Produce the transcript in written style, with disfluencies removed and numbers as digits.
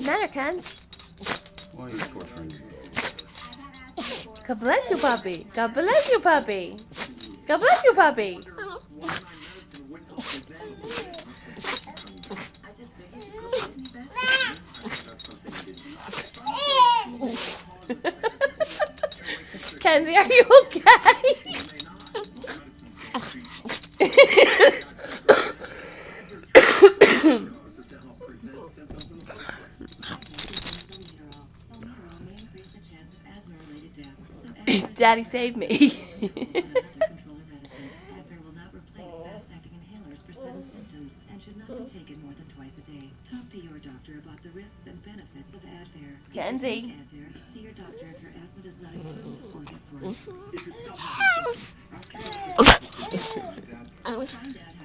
Matter, Ken. Why are you torturing me? God bless you, puppy. God bless you, puppy. God bless you, puppy. Kenzie, are you okay? Daddy, save me. Kenzie. See your doctor if your asthma does not improve or gets worse. If it's not find out